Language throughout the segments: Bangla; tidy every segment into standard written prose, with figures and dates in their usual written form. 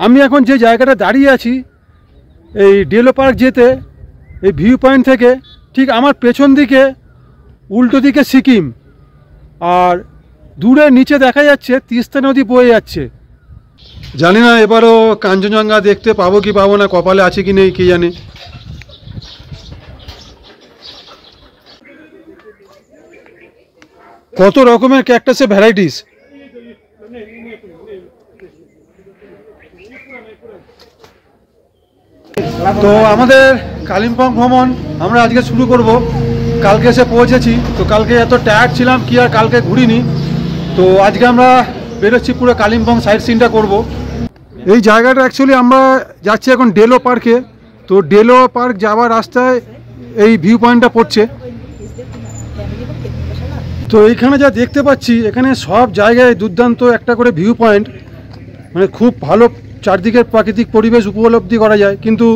আমি এখন যে জায়গাটা দাঁড়িয়ে আছি এই ডেলো পার্ক যেতে এই ভিউ পয়েন্ট থেকে ঠিক আমার পেছন দিকে উল্টো দিকে সিকিম, আর দূরে নিচে দেখা যাচ্ছে তিস্তা নদী বয়ে যাচ্ছে। জানি না এবারও কাঞ্চনজঙ্ঘা দেখতে পাবো কি পাবো না, কপালে আছে কি নেই কে জানে। কত রকমের ক্যাকটাসের ভ্যারাইটিস। তো আমাদের কালিম্পং ভ্রমণ আমরা আজকে শুরু করব। কালকে এসে পৌঁছেছি, তো কালকে এত টায়ার্ড ছিলাম কি আর কালকে ঘুরিনি, তো আজকে আমরা বেরোচ্ছি পুরো কালিম্পং সাইট সিনটা করব। এই জায়গাটা অ্যাকচুয়ালি আমরা যাচ্ছি এখন ডেলো পার্কে। তো ডেলো পার্ক যাওয়ার রাস্তায় এই ভিউ পয়েন্টটা পড়ছে। তো এইখানে যা দেখতে পাচ্ছি এখানে সব জায়গায় দুর্দান্ত একটা করে ভিউ পয়েন্ট, মানে খুব ভালো চারদিকের প্রাকৃতিক পরিবেশ উপলব্ধি করা যায়। কিন্তু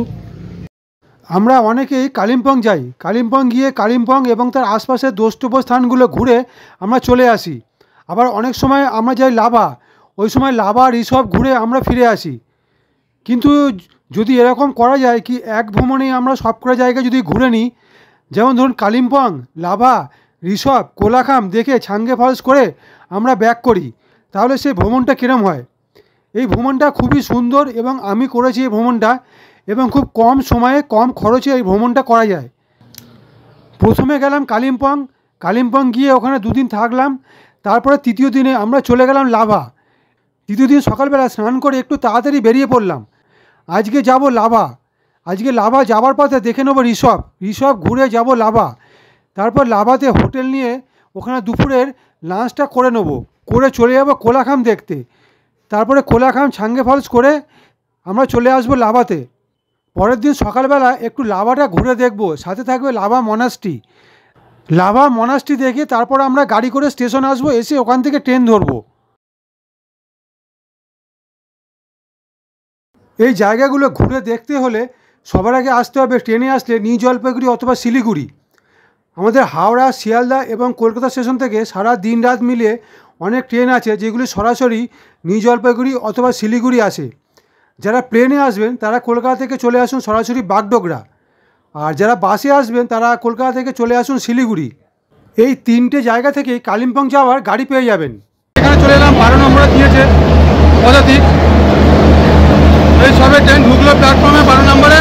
আমরা অনেকেই কালিম্পং যাই, কালিম্পং গিয়ে কালিম্পং এবং তার আশপাশের দ্রষ্টব্য স্থানগুলো ঘুরে আমরা চলে আসি। আবার অনেক সময় আমরা যাই লাভা, ওই সময় লাভা রিসর্ট ঘুরে আমরা ফিরে আসি। কিন্তু যদি এরকম করা যায় কি এক ভ্রমণেই আমরা সবকটা জায়গা যদি ঘুরে নিই, যেমন ধরুন কালিম্পং, লাভা, রিসর্ট, কোলাখাম দেখে ছাঙ্গে ফলস করে আমরা ব্যাক করি, তাহলে সেই ভ্রমণটা কীরম হয়। এই ভ্রমণটা খুবই সুন্দর এবং আমি করেছি এই ভ্রমণটা, এবং খুব কম সময়ে কম খরচে এই ভ্রমণটা করা যায়। প্রথমে গেলাম কালিম্পং, কালিম্পং গিয়ে ওখানে দুদিন থাকলাম। তারপরে তৃতীয় দিনে আমরা চলে গেলাম লাভা। তৃতীয় দিন সকালবেলা স্নান করে একটু তাড়াতাড়ি বেরিয়ে পড়লাম। আজকে যাব লাভা। আজকে লাভা যাওয়ার পথে দেখে নেবো রিসর্ট ঘুরে যাব লাভা। তারপর লাভাতে হোটেল নিয়ে ওখানে দুপুরের লাঞ্চটা করে নেবো, করে চলে যাব কোলাখাম দেখতে। তারপরে কোলাখাম ছাঙ্গে ফলস করে আমরা চলে আসবো লাভাতে। পরের দিন সকালবেলা একটু লাভাটা ঘুরে দেখব, সাথে থাকবে লাভা মনাস্ট্রি। লাভা মনাস্ট্রি দেখে তারপর আমরা গাড়ি করে স্টেশন আসবো, এসে ওখান থেকে ট্রেন ধরবো। এই জায়গাগুলো ঘুরে দেখতে হলে সবার আগে আসতে হবে ট্রেনে আসলে নিউ জলপাইগুড়ি অথবা শিলিগুড়ি। আমাদের হাওড়া, শিয়ালদা এবং কলকাতা স্টেশন থেকে সারা দিন রাত মিলিয়ে অনেক ট্রেন আছে যেগুলি সরাসরি নিউ জলপাইগুড়ি অথবা শিলিগুড়ি আসে। যারা প্লেনে আসবেন তারা কলকাতা থেকে চলে আসুন সরাসরি বাগডোগরা, আর যারা বাসে আসবেন তারা কলকাতা থেকে চলে আসুন শিলিগুড়ি। এই তিনটে জায়গা থেকেই কালিম্পং যাওয়ার গাড়ি পেয়ে যাবেন। এখানে চলে এলাম 12 নম্বরে দিয়েছে পদাতিক। এই সবে ট্রেন ঢুকলো প্ল্যাটফর্মে 12 নম্বরে।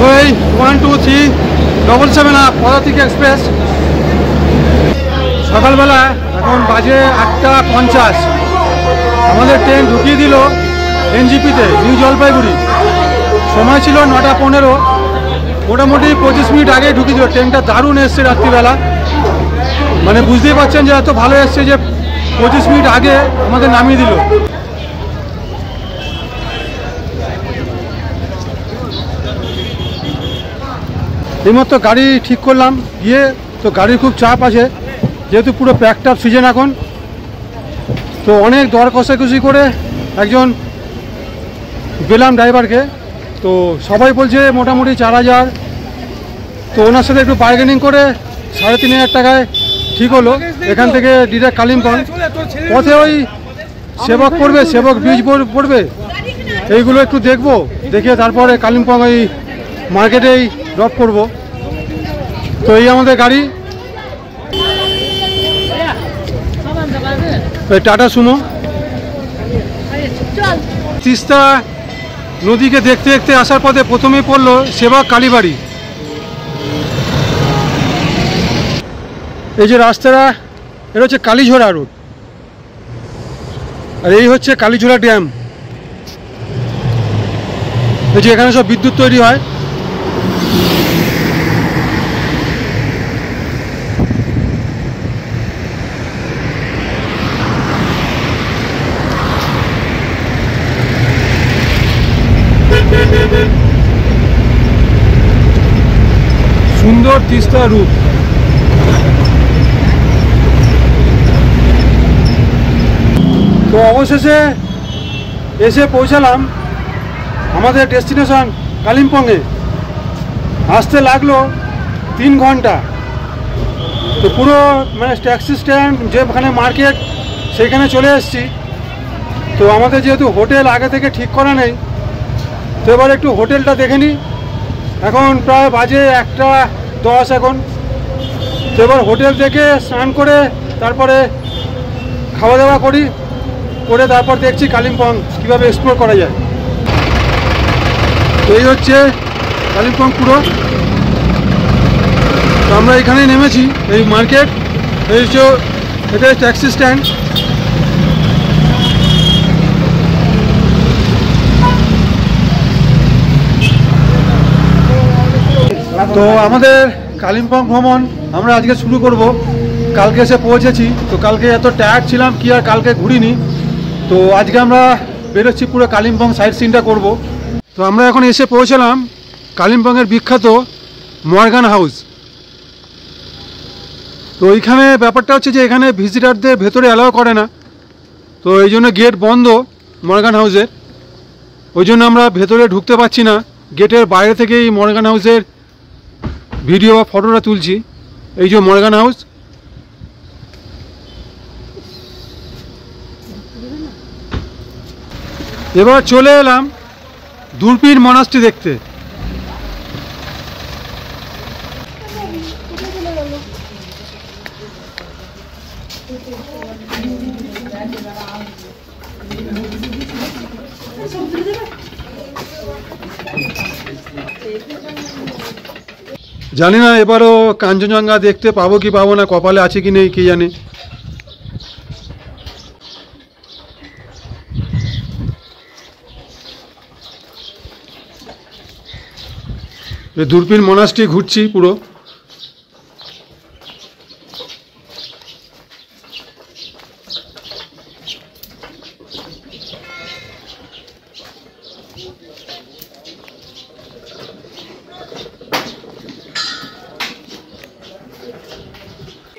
তো এই 12377 পদাতিক এক্সপ্রেস। সকালবেলা এখন বাজে 8:50। আমাদের ট্রেন ঢুকিয়ে দিল এনজিপিতে নিউ জলপাইগুড়ি। সময় ছিল 9:15। মোটামুটি 25 মিনিট আগে ঢুকিয়ে দিল। ট্রেনটা দারুণ এসছে রাত্রিবেলা, মানে বুঝতেই পারছেন যে এত ভালো এসছে যে 25 মিনিট আগে আমাদের নামিয়ে দিল। এইমাত্র গাড়ি ঠিক করলাম গিয়ে, তো গাড়ির খুব চাপ আছে যেহেতু পুরো প্যাকড আপ সিজন এখন। তো অনেক দর কষাকষি করে একজন পেলাম ড্রাইভারকে, তো সবাই বলছে মোটামুটি 4000। তো ওনার সাথে একটু বার্গেনিং করে 3500 টাকায় ঠিক হলো। এখান থেকে ডিরেক্ট কালিম্পং। পথে ওই সেবক পড়বে, সেবক ব্রিজ পড়বে, এইগুলো একটু দেখবো, দেখে তারপরে কালিম্পং ওই মার্কেটেই ড্রপ করব। তো এই আমাদের গাড়ি, টাটা সুমো। তিস্তা নদীকে দেখতে দেখতে আসার পথে প্রথমেই পড়লো সেবক কালীবাড়ি। এই যে রাস্তাটা, এটা হচ্ছে কালীঝোড়া রোড, আর এই হচ্ছে কালীঝোড়া ড্যাম। এই যে এখানে সব বিদ্যুৎ তৈরি হয়। সুন্দর তিস্তা রূপ। তো অবশেষে এসে পৌঁছালাম আমাদের ডেস্টিনেশন কালিম্পংয়ে। আসতে লাগলো 3 ঘন্টা। তো পুরো মানে ট্যাক্সি স্ট্যান্ড যেখানে মার্কেট সেখানে চলে এসেছি। তো আমাদের যেহেতু হোটেল আগে থেকে ঠিক করা নেই, তো এবার একটু হোটেলটা দেখে নিই। এখন প্রায় বাজে 1:10 এখন। তো এবার হোটেল দেখে স্নান করে তারপরে খাওয়া দাওয়া করি, করে তারপর দেখছি কালিম্পং কীভাবে এক্সপ্লোর করা যায়। তো এই হচ্ছে কালিম্পং পুরো। তো আমরা এখানেই নেমেছি, এই মার্কেট, এই হচ্ছে এটা ট্যাক্সি স্ট্যান্ড। তো আমাদের কালিম্পং ভ্রমণ আমরা আজকে শুরু করব। কালকে এসে পৌঁছেছি, তো কালকে এত টায়ার্ড ছিলাম কি আর কালকে ঘুরিনি। তো আজকে আমরা বেরোচ্ছি, পুরো কালিম্পং সাইট সিনটা করব। তো আমরা এখন এসে পৌঁছলাম কালিম্পংয়ের বিখ্যাত মর্গান হাউস। তো এইখানে ব্যাপারটা হচ্ছে যে এখানে ভিজিটারদের ভেতরে অ্যালাউ করে না, তো এই জন্য গেট বন্ধ মর্গান হাউসের। ওই জন্য আমরা ভেতরে ঢুকতে পারছি না, গেটের বাইরে থেকেই মর্গান হাউসের ভিডিও বা ফটোটা তুলছি। এই যে মর্গান হাউস। এবার চলে এলাম দুর্পিন মনাস্ট্রি দেখতে। জানি না এবারও কাঞ্চনজঙ্ঘা দেখতে পাবো কি পাবো না, কপালে আছে কি নেই কে জানে। দুর্পিন মনাস্ট্রি ঘুরছি পুরো।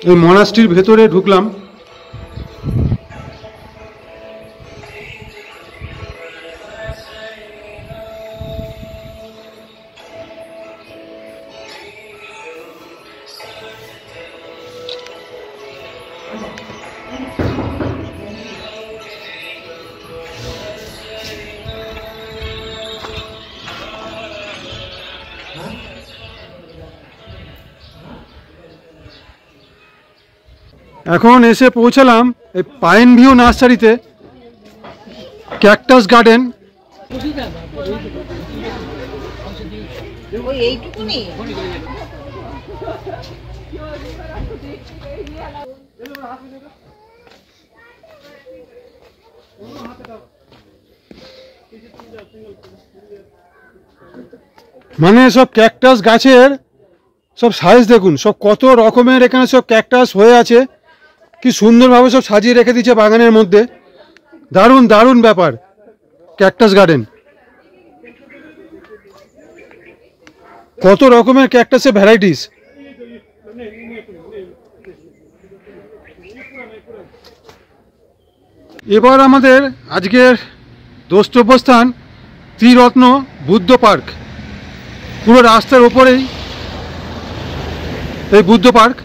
এই মনাস্ট্রির ভেতরে ঢুকলাম। এখন এসে পৌঁছালাম এই পাইন ভিউ নার্সারিতে, ক্যাকটাস গার্ডেন। মানে সব ক্যাকটাস গাছের সব সাইজ দেখুন, সব কত রকমের এখানে সব ক্যাকটাস হয়ে আছে, কি সুন্দরভাবে সব সাজিয়ে রেখে দিয়েছে বাগানের মধ্যে। দারুণ দারুণ ব্যাপার, ক্যাকটাস গার্ডেন। কত রকমের ক্যাকটাসের ভ্যারাইটিস। এবার আমাদের আজকের গন্তব্যস্থান ত্রিরত্ন বুদ্ধ পার্ক। পুরো রাস্তার ওপরেই এই বুদ্ধ পার্ক।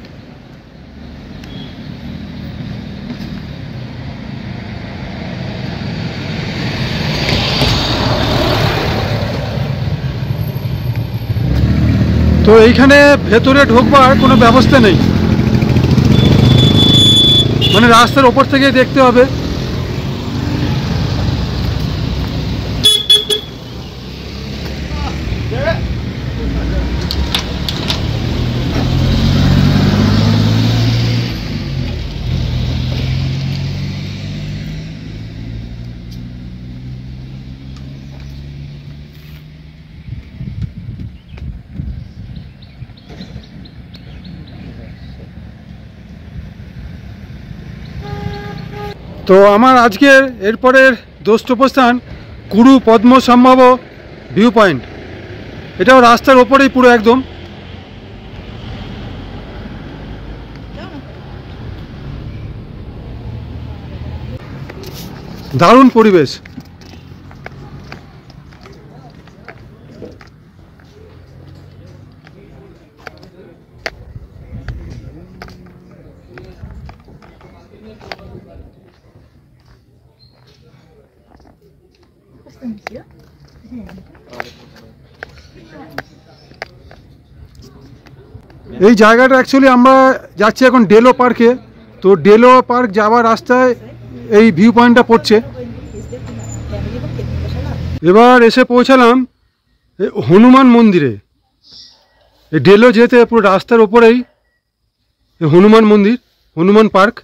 তো এইখানে ভেতরে ঢোকবার কোনো ব্যবস্থা নেই, মানে রাস্তার ওপর থেকে দেখতে হবে। তো আমার আজকের এরপরের গন্তব্যস্থান কুরু পদ্ম সম্ভব ভিউ পয়েন্ট। এটাও রাস্তার ওপরেই পুরো একদম। দারুণ পরিবেশ। এই জায়গাটা অ্যাকচুয়ালি আমরা যাচ্ছি এখন ডেলো পার্কে। তো ডেলো পার্ক যাওয়ার রাস্তায় এই ভিউ পয়েন্টটা পড়ছে। এবার এসে পৌঁছালাম হনুমান মন্দিরে। এই ডেলো যেতে পুরো রাস্তার ওপরেই হনুমান মন্দির, হনুমান পার্ক।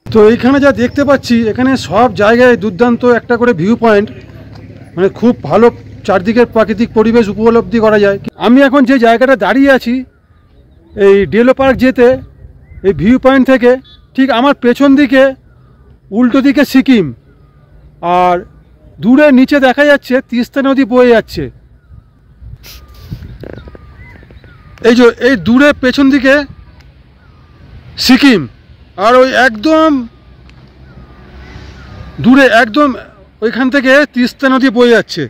তো এইখানে যা দেখতে পাচ্ছি, এখানে সব জায়গায় দুর্দান্ত একটা করে ভিউ পয়েন্ট, মানে খুব ভালো চারদিকের প্রাকৃতিক পরিবেশ উপলব্ধি করা যায়। আমি এখন যে জায়গাটা দাঁড়িয়ে আছি এই ডেলো পার্ক যেতে, এই ভিউ পয়েন্ট থেকে ঠিক আমার পেছন দিকে উল্টো দিকে সিকিম, আর দূরে নিচে দেখা যাচ্ছে তিস্তা নদী বয়ে যাচ্ছে। এই দূরে পেছন দিকে সিকিম, আর ওই একদম দূরে একদম ওইখান থেকে তিস্তা নদী বয়ে যাচ্ছে।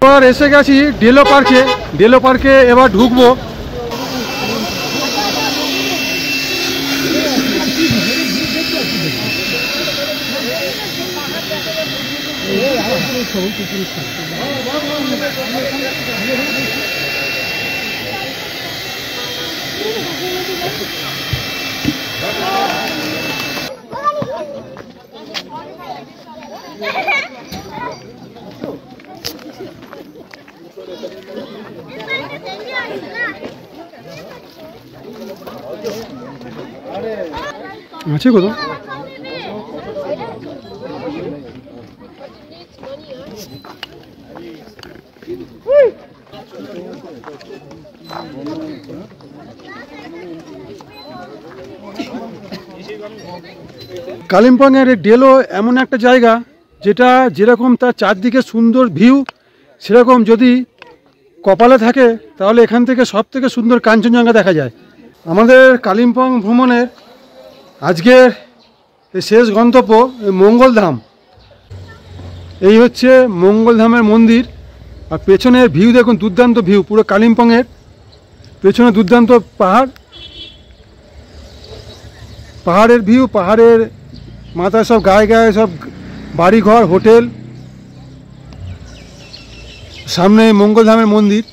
এবার এসে গেছি ডেলো পার্কে। ডেলো পার্কে এবার ঢুকবো। আছে কোথাও? কালিম্পংয়ের ডেলো এমন একটা জায়গা যেটা যেরকম তার চারদিকে সুন্দর ভিউ, সেরকম যদি কপালে থাকে তাহলে এখান থেকে সব থেকে সুন্দর কাঞ্চনজঙ্ঘা দেখা যায়। আমাদের কালিম্পং ভ্রমণের আজকের শেষ গন্তব্য মঙ্গলধাম। এই হচ্ছে মঙ্গলধামের মন্দির, আর পেছনের ভিউ দেখুন, দুর্দান্ত ভিউ পুরো কালিম্পংয়ের। পেছনে দুর্দান্ত পাহাড়, পাহাড়ের ভিউ, পাহাড়ের মাথায় সব গায়ে গায়ে সব বাড়িঘর, হোটেল, সামনে মঙ্গলধামের মন্দির।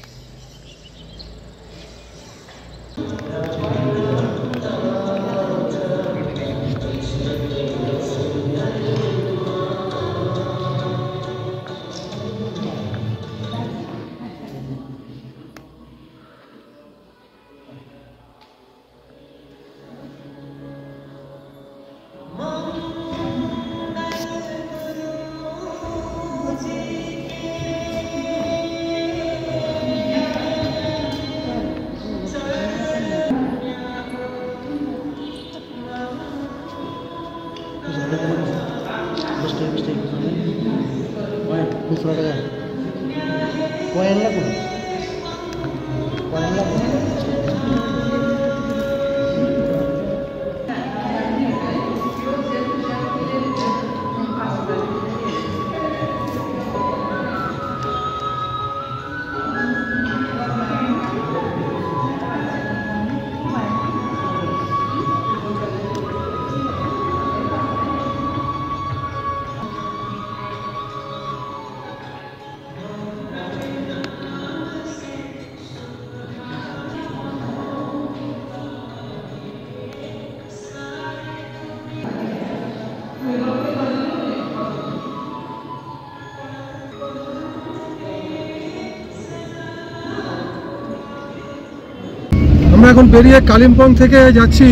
আমরা এখন বেরিয়ে কালিম্পং থেকে যাচ্ছি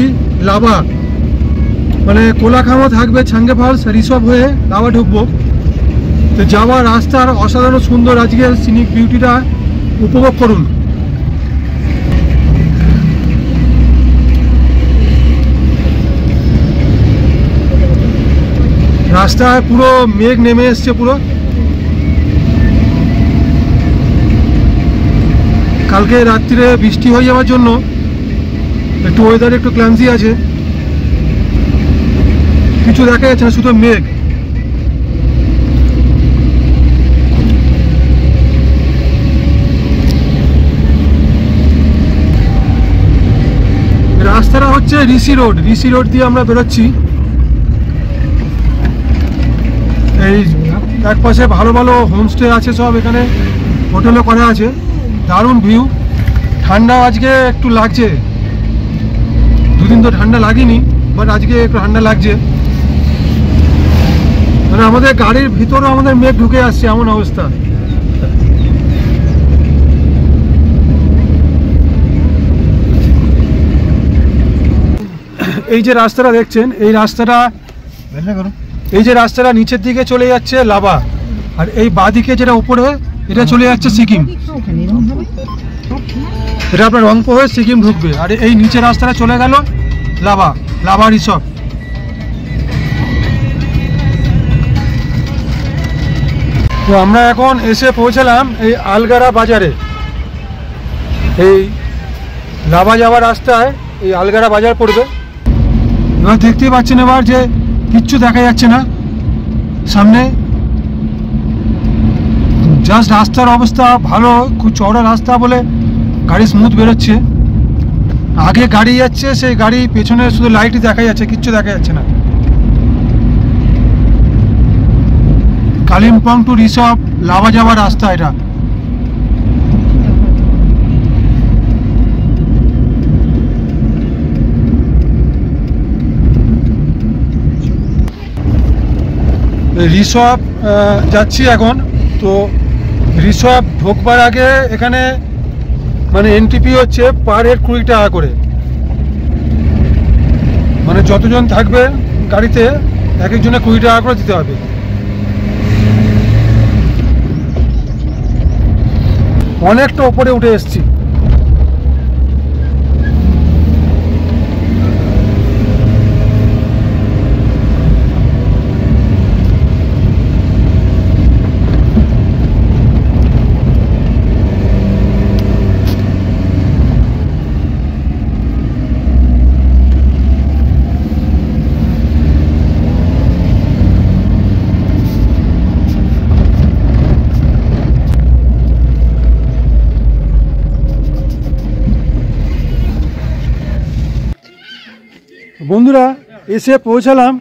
লাভা, মানে কোলাখামা থাকবে ছাঙ্গে ফলস রিসর্ট হয়ে লাভা ঢুকবো। তো যাওয়ার রাস্তার অসাধারণ সুন্দর আজকের সিনিক বিউটিটা উপভোগ করুন। রাস্তায় পুরো মেঘ নেমে এসছে পুরো। কালকে রাত্রিরে বৃষ্টি হয়ে যাওয়ার জন্য একটু ওয়েদার একটু ক্লান্সি আছে, কিছু দেখা যাচ্ছে না, শুধু মেঘ। রাস্তাটা হচ্ছে ঋষি রোড দিয়ে আমরা বেরোচ্ছি। এই এক পাশে ভালো ভালো হোমস্টে আছে সব, এখানে হোটেলও করা আছে, দারুণ ভিউ। ঠান্ডা আজকে একটু লাগছে, দুদিন তো ঠান্ডা লাগেনি, বাট আজকে একটু ঠান্ডা লাগছে। মানে আমাদের গাড়ির ভিতরেও আমাদের মেঘ ঢুকে আসছে, এমন অবস্থা। এই যে রাস্তাটা দেখছেন, এই রাস্তাটা নিচের দিকে চলে যাচ্ছে লাভা, আর এই বাঁদিকে যেটা উপরে এটা চলে যাচ্ছে সিকিম। এটা আপনার রংপুর হয়ে সিকিম ঢুকবে, আর এই নিচের রাস্তাটা চলে গেল লাভা রিসর্ট। তো আমরা এখন এসে পৌঁছালাম এই আলগারা বাজারে। এই লাভা যাওয়ার রাস্তায় এই আলগারা বাজার পড়বে। এবার দেখতেই পাচ্ছেন এবার যে কিচ্ছু দেখা যাচ্ছে না সামনে, জাস্ট রাস্তার অবস্থা ভালো, খুব চওড়া রাস্তা বলে গাড়ি স্মুথ বেরোচ্ছে। আগে গাড়ি যাচ্ছে, সেই গাড়ি পেছনে শুধু লাইটই দেখা যাচ্ছে, কিচ্ছু দেখা যাচ্ছে না। কালিম্পং টু রিসর্ট লাভা যাওয়ার রাস্তা এটা। রিসর্ট যাচ্ছি এখন। তো রিসর্ট ঢোকবার আগে এখানে মানে এন্ট্রি হচ্ছে পার হেড 20 টাকা করে, মানে যতজন থাকবে গাড়িতে এক একজনে 20 টাকা করে দিতে হবে। অনেকটা উপরে উঠে এসেছি। বন্ধুরা এসে পৌঁছালাম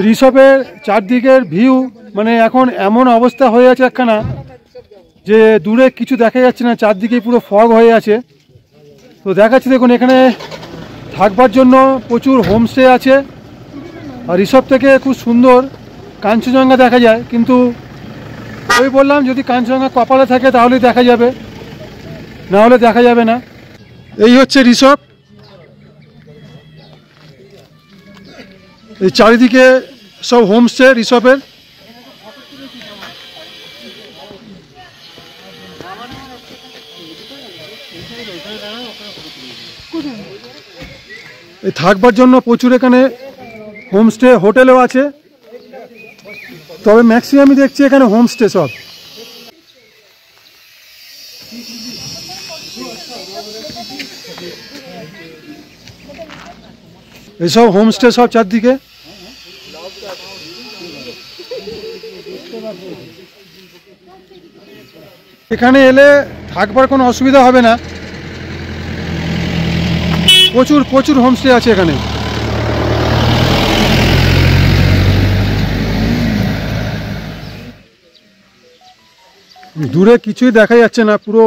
রিসর্টের চারদিকের ভিউ মানে এখন এমন অবস্থা হয়ে আছে একখানা যে দূরে কিছু দেখা যাচ্ছে না, চারদিকে পুরো ফগ হয়ে আছে। তো দেখাচ্ছি দেখুন, এখানে থাকবার জন্য প্রচুর হোমস্টে আছে, আর রিসর্ট থেকে খুব সুন্দর কাঞ্চনজঙ্ঘা দেখা যায়। কিন্তু ওই বললাম, যদি কাঞ্চনজঙ্ঘা কপালে থাকে তাহলেই দেখা যাবে, না হলে দেখা যাবে না। এই হচ্ছে রিসর্ট, এই চারিদিকে সব হোমস্টে রিসর্টের। এই থাকবার জন্য প্রচুর এখানে হোমস্টে হোটেলও আছে, তবে ম্যাক্সিমামই দেখছি এখানে হোমস্টে সব। এইসব হোমস্টে সব চারদিকে। এখানে এলে থাকবার কোনো অসুবিধা হবে না, প্রচুর প্রচুর হোমস্টে আছে এখানে। দূরে কিছুই দেখা যাচ্ছে না, পুরো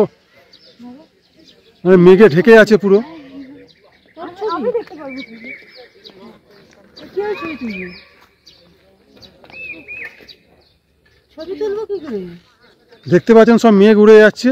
মেঘে ঢেকে আছে পুরো। দেখতে পাচ্ছেন সব মেঘ উড়ে যাচ্ছে।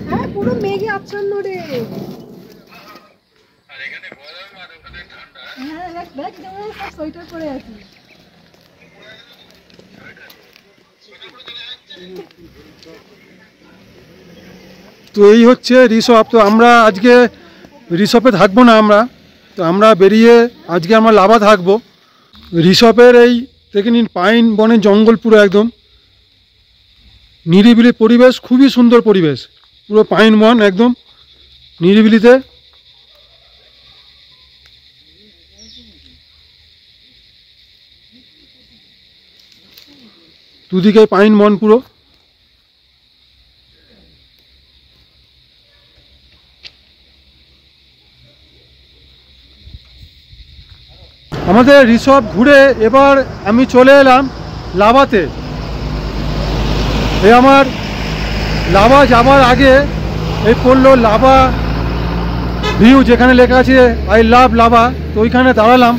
হ্যাঁ পুরো মেঘে আচ্ছন্ন রে। হ্যাঁ দেখ সব সোয়েটার পরে আছি। তো এই হচ্ছে রিসর্ট। তো আমরা আজকে রিসর্টে থাকবো না, আমরা তো আমরা বেরিয়ে আজকে আমরা লাভা থাকবো। রিসপের এই দেখে নিন, পাইন বনের জঙ্গল, পুরো একদম নিরিবিলি পরিবেশ, খুবই সুন্দর পরিবেশ, পুরো পাইন বন একদম নিরিবিলিতে। দুদিকে পাইন বন পুরো। আমাদের রিসর্ট ঘুরে এবার আমি চলে এলাম লাভাতে। এই আমার লাভা যাবার আগে এই পড়লো লাভা ভিউ, যেখানে লেখা আছে আই লাভ লাভা। তো ওইখানে দাঁড়ালাম।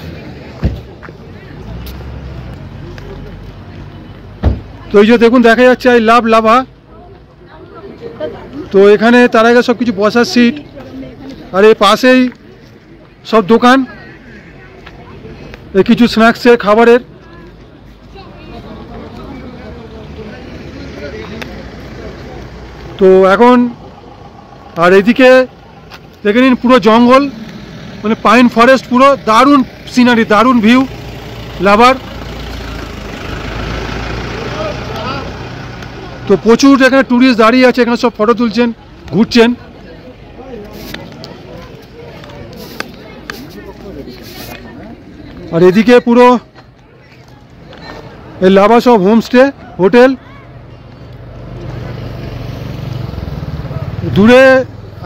তো এই যে দেখুন দেখা যাচ্ছে আই লাভ লাভা। তো এখানে তার আগে সব কিছু বসার সিট, আর এই পাশেই সব দোকান, এই কিছু স্ন্যাক্সের খাবারের। তো এখন আর এদিকে দেখে নিন পুরো জঙ্গল, মানে পাইন ফরেস্ট, পুরো দারুণ সিনারি, দারুণ ভিউ লাভার। তো প্রচুর এখানে ট্যুরিস্ট দাঁড়িয়ে আছে, এখানে সব ফটো তুলছেন, ঘুরছেন। আর এদিকে পুরো এই লাভা সব হোমস্টে, হোটেল। দূরে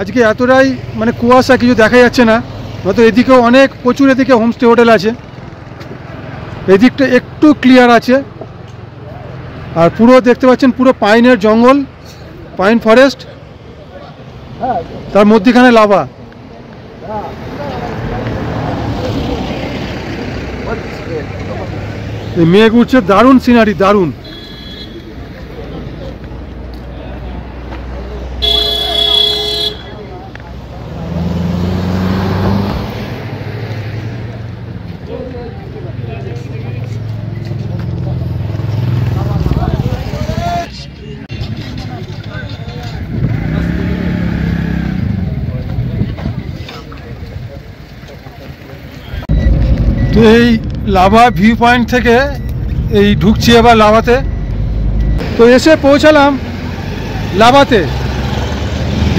আজকে এতটাই মানে কুয়াশা, কিছু দেখা যাচ্ছে না, হয়তো এদিকেও অনেক প্রচুর এদিকে হোমস্টে হোটেল আছে। এদিকটা একটু ক্লিয়ার আছে। আর পুরো দেখতে পাচ্ছেন পুরো পাইনের জঙ্গল, পাইন ফরেস্ট, তার মধ্যখানে লাভা। মেঘ উঠছে, দারুণ সিনারি, দারুণ। তো এই লাভা ভিউ পয়েন্ট থেকে এই ঢুকছি এবার লাভাতে। তো এসে পৌঁছালাম লাভাতে,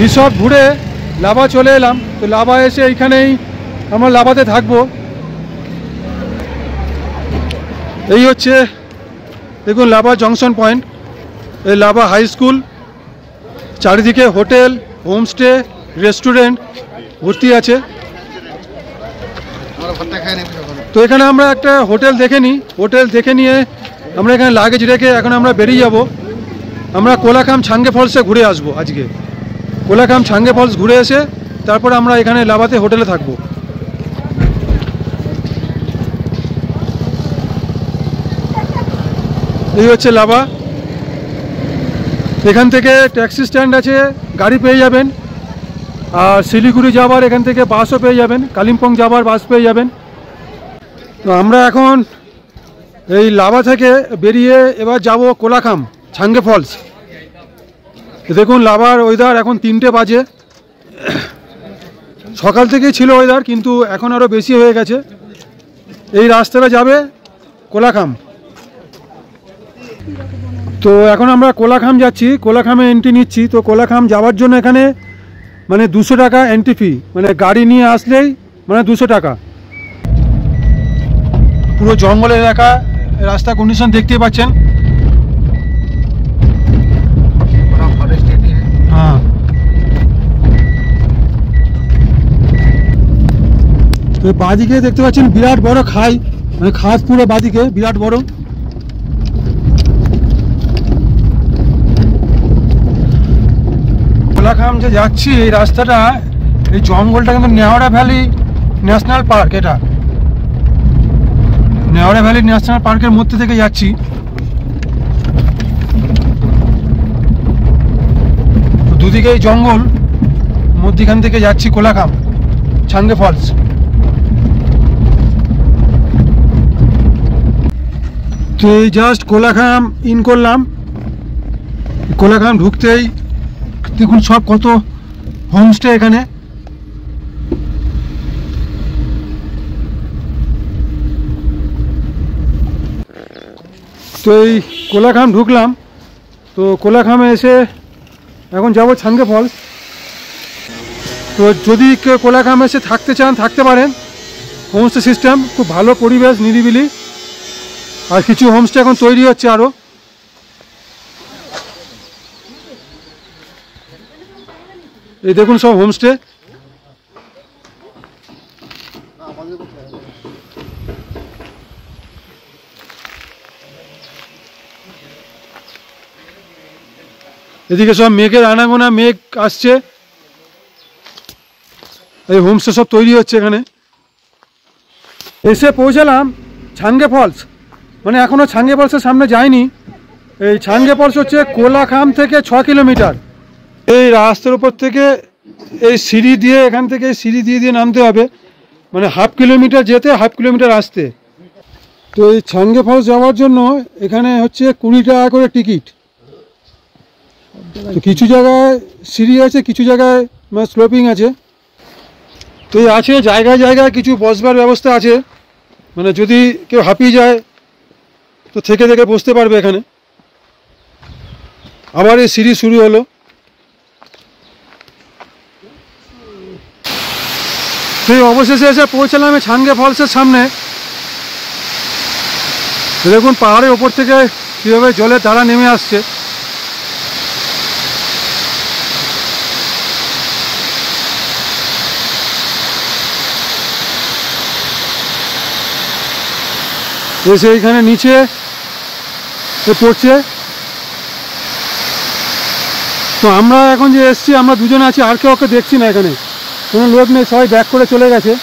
রিসর্ট ঘুরে লাভা চলে এলাম। তো লাভা এসে এইখানেই আমরা লাভাতে থাকবো। এই হচ্ছে দেখুন লাভা জংশন পয়েন্ট, এই লাভা হাই স্কুল, চারিদিকে হোটেল, হোমস্টে, রেস্টুরেন্ট ভর্তি আছে। তো এখানে আমরা একটা হোটেল দেখে নিই, হোটেল দেখে নিয়ে আমরা এখানে লাগেজ রেখে এখন আমরা বেরিয়ে যাব। আমরা কোলাখাম ছাঙ্গে ফলসে ঘুরে আসবো আজকে। কোলাখাম ছাঙ্গে ফলস ঘুরে এসে তারপর আমরা এখানে লাভাতে হোটেলে থাকবো। এই হচ্ছে লাভা। এখান থেকে ট্যাক্সি স্ট্যান্ড আছে, গাড়ি পেয়ে যাবেন। আর শিলিগুড়ি যাবার এখান থেকে বাসও পেয়ে যাবেন, কালিম্পং যাবার বাস পেয়ে যাবেন। তো আমরা এখন এই লাভা থেকে বেরিয়ে এবার যাব কোলাখাম ছাঙ্গে ফলস। দেখুন লাভার ওয়েদার এখন 3টে বাজে। সকাল থেকেই ছিল ওয়েদার, কিন্তু এখন আরও বেশি হয়ে গেছে। এই রাস্তাটা যাবে কোলাখাম। তো এখন আমরা কোলাখাম যাচ্ছি, কোলাখামে এন্ট্রি নিচ্ছি। তো কোলাখাম যাওয়ার জন্য এখানে মানে 200 টাকা এন্ট্রি ফি, মানে গাড়ি নিয়ে আসলেই মানে 200 টাকা। পুরো জঙ্গল এলাকা, রাস্তা কন্ডিশন দেখতেই পাচ্ছেন। হ্যাঁ, তো বাদিকে দেখতে পাচ্ছেন বিরাট বড় খাই, মানে খাস পুরো বাদিকে বিরাট বড়। কোলাখাম যে যাচ্ছি এই রাস্তাটা, এই জঙ্গলটা কিন্তু নেওয়ারা ভ্যালি ন্যাশনাল পার্ক। এটা নেওয়ারা ভ্যালি ন্যাশনাল পার্কের মধ্যে থেকে যাচ্ছি। দুদিকে এই জঙ্গল, মধ্যখান থেকে যাচ্ছি কোলাখাম ছাঙ্গে ফলস। তো এই জাস্ট কোলাখাম ইন করলাম। কোলাখাম ঢুকতেই দেখুন সব কত হোমস্টে এখানে। তো এই কোলাখাম ঢুকলাম, তো কোলাখামে এসে এখন যাব ছাঙ্গে ফলস। তো যদি কেউ কোলাখামে এসে থাকতে চান থাকতে পারেন, হোমস্টে সিস্টেম খুব ভালো পরিবেশ, নিরিবিলি। আর কিছু হোমস্টে এখন তৈরি হচ্ছে আরও। এই দেখুন সব হোমস্টে। এদিকে সব মেঘের আনাগোনা, মেঘ আসছে, এই হোমস্টে সব তৈরি হচ্ছে এখানে। এসে পৌঁছালাম ছাঙ্গে ফলস, মানে এখনও ছাঙ্গে ফলসের সামনে যাইনি। এই ছাঙ্গে ফলস হচ্ছে কোলাখাম থেকে 6 কিলোমিটার। এই রাস্তার উপর থেকে এই সিঁড়ি দিয়ে, এখান থেকে সিঁড়ি দিয়ে দিয়ে নামতে হবে, মানে হাফ কিলোমিটার যেতে, হাফ কিলোমিটার আসতে। তো এই ছাঙ্গে ফলস যাওয়ার জন্য এখানে হচ্ছে 20 টাকা করে টিকিট। তো কিছু জায়গায় সিঁড়ি আছে, কিছু জায়গায় স্লোপিং আছে। তো এই আছে জায়গায় জায়গায় কিছু বসবার ব্যবস্থা আছে, মানে যদি কেউ হাঁপিয়ে যায় তো থেকে থেকে বসতে পারবে এখানে। আবার এই সিঁড়ি শুরু হলো। সেই অবশেষে এসে পৌঁছালাম এই ছাঙ্গে ফলসের সামনে। দেখুন পাহাড়ের ওপর থেকে কীভাবে জলের ধারা নেমে আসছে। এসে এইখানে নিচে পড়ছে। তো আমরা এখন যে এসছি, আমরা দুজনে আছি, আর কেউ ওকে দেখছি না, এখানে কোনো লোক নেই, সবাই ব্যাক করে চলে গেছে।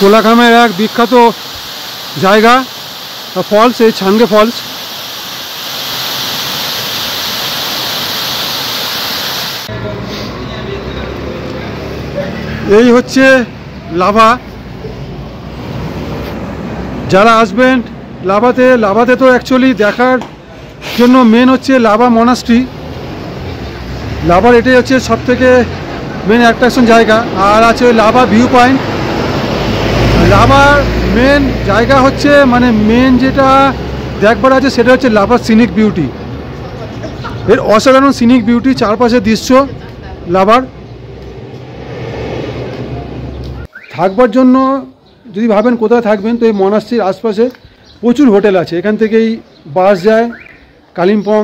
কোলাখামের এক বিখ্যাত জায়গা ফলস, এই ছাঙ্গে ফলস। এই হচ্ছে লাভা। যারা আসবেন লাভাতে তো অ্যাকচুয়ালি দেখার জন্য মেন হচ্ছে লাভা মনাস্ট্রি। লাভার এটাই হচ্ছে সবথেকে মেন অ্যাট্রাকশন জায়গা। আর আছে লাভা ভিউ পয়েন্ট। লাভার মেন জায়গা হচ্ছে, মানে মেন যেটা দেখবার আছে সেটা হচ্ছে লাভার সিনিক বিউটি। এর অসাধারণ সিনিক বিউটি, চারপাশের দৃশ্য লাভার। থাকবার জন্য যদি ভাবেন কোথায় থাকবেন, তো এই মনাস্ট্রির আশপাশে প্রচুর হোটেল আছে। এখান থেকেই বাস যায় কালিম্পং,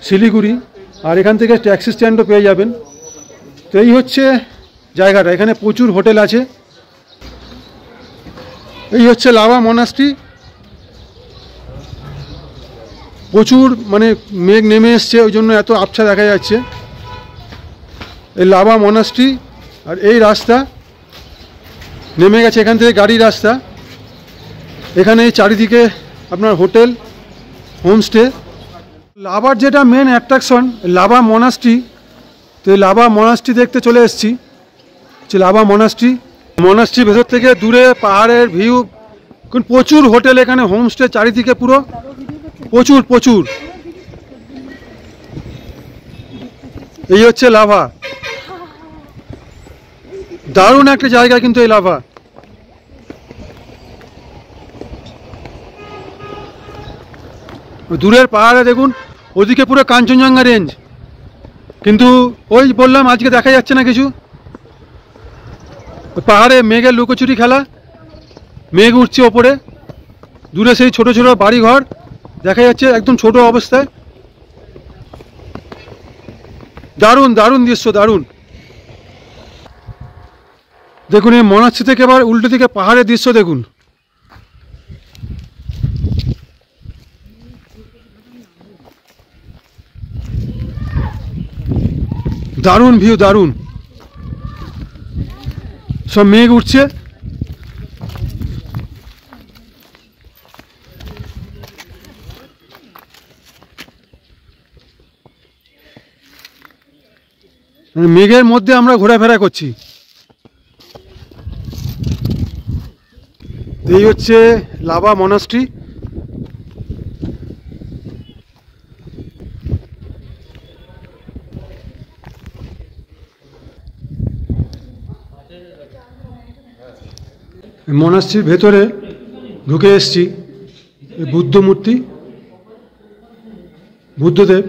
শিলিগুড়ি, আর এখান থেকে ট্যাক্সি স্ট্যান্ডও পেয়ে যাবেন। তো এই হচ্ছে জায়গাটা, এখানে প্রচুর হোটেল আছে। এই হচ্ছে লাভা মনাস্ট্রি। প্রচুর মানে মেঘ নেমে এসছে, ওই জন্য এত আবছা দেখা যাচ্ছে। এই লাভা মনাস্ট্রি, আর এই রাস্তা নেমে গেছে এখান থেকে গাড়ির রাস্তা। এখানে চারিদিকে আপনার হোটেল, হোমস্টে। লাভার যেটা মেন অ্যাট্রাকশন লাভা মনাস্ট্রি। তো এই লাভা মনাস্ট্রি দেখতে চলে এসেছি। লাভা মনাস্ট্রি, মনাস্ট্রির ভেতর থেকে দূরে পাহাড়ের ভিউ, প্রচুর হোটেল এখানে, হোমস্টে চারিদিকে পুরো প্রচুর প্রচুর। এই হচ্ছে লাভা, দারুণ একটা জায়গা কিন্তু এই লাভা। দূরের পাহাড়ে দেখুন, ওদিকে পুরো কাঞ্চনজঙ্ঘা রেঞ্জ, কিন্তু ওই বললাম আজকে দেখা যাচ্ছে না কিছু। পাহাড়ে মেঘের লুকোচুরি খেলা, মেঘ উঠছে ওপরে, দূরে সেই ছোট ছোট বাড়িঘর দেখা যাচ্ছে একদম ছোট অবস্থায়। দারুণ দারুণ দৃশ্য, দারুণ। দেখুন এই মনাস্ট্রি থেকে এবার উল্টো দিকে পাহাড়ের দৃশ্য দেখুন। দারুণ ভিউ, দারুণ। সব মেঘ উঠছে। মেঘের মধ্যে আমরা ঘোরাফেরা করছি। এই হচ্ছে লাভা মনাস্ট্রি। মনাস্ট্রির ভেতরে ঢুকে এসছি। বুদ্ধ মূর্তি, বুদ্ধদেব।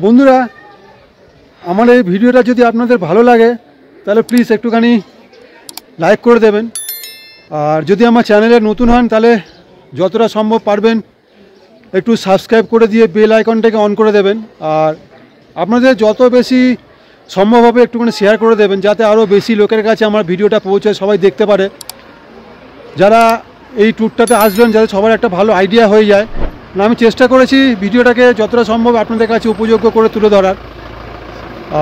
বন্ধুরা, আমার এই ভিডিওটা যদি আপনাদের ভালো লাগে তাহলে প্লিজ একটুখানি লাইক করে দেবেন। আর যদি আমার চ্যানেলে নতুন হন তাহলে যতটা সম্ভব পারবেন একটু সাবস্ক্রাইব করে দিয়ে বেল আইকনটাকে অন করে দেবেন। আর আপনাদের যত বেশি সম্ভব হবে একটুখানি শেয়ার করে দেবেন, যাতে আরও বেশি লোকের কাছে আমার ভিডিওটা পৌঁছায়, সবাই দেখতে পারে। যারা এই ট্যুরটাতে আসবেন যাতে সবার একটা ভালো আইডিয়া হয়ে যায়। আমি চেষ্টা করেছি ভিডিওটাকে যতটা সম্ভব আপনাদের কাছে উপযোগ্য করে তুলে ধরার।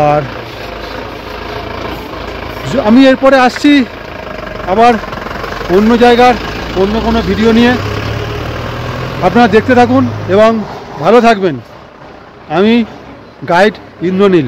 আর আমি এরপরে আসছি আবার অন্য জায়গার অন্য কোনো ভিডিও নিয়ে। আপনারা দেখতে থাকুন এবং ভালো থাকবেন। আমি গাইড ইন্দ্রনীল।